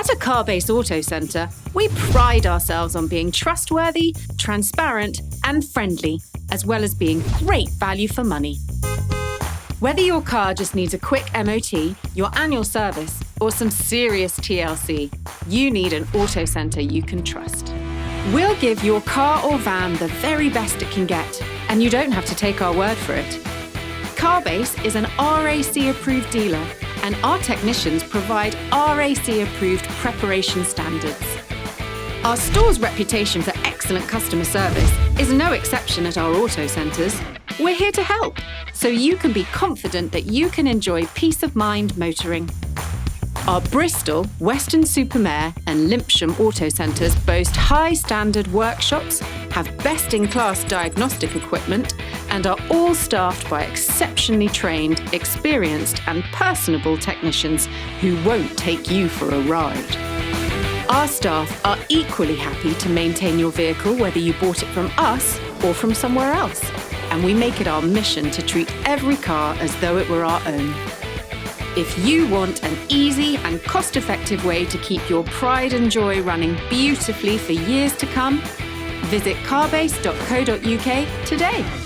At a Carbase Auto Centre, we pride ourselves on being trustworthy, transparent and friendly, as well as being great value for money. Whether your car just needs a quick MOT, your annual service, or some serious TLC, you need an auto centre you can trust. We'll give your car or van the very best it can get, and you don't have to take our word for it. Carbase is an RAC-approved dealer, and our technicians provide RAC-approved preparation standards. Our store's reputation for excellent customer service is no exception at our auto centres. We're here to help, so you can be confident that you can enjoy peace of mind motoring. Our Bristol, Weston-super-Mare and Lympsham auto centres boast high-standard workshops, have best-in-class diagnostic equipment, and are all staffed by exceptionally trained, experienced and personable technicians who won't take you for a ride. Our staff are equally happy to maintain your vehicle whether you bought it from us or from somewhere else, and we make it our mission to treat every car as though it were our own. If you want an easy and cost-effective way to keep your pride and joy running beautifully for years to come, visit carbase.co.uk today.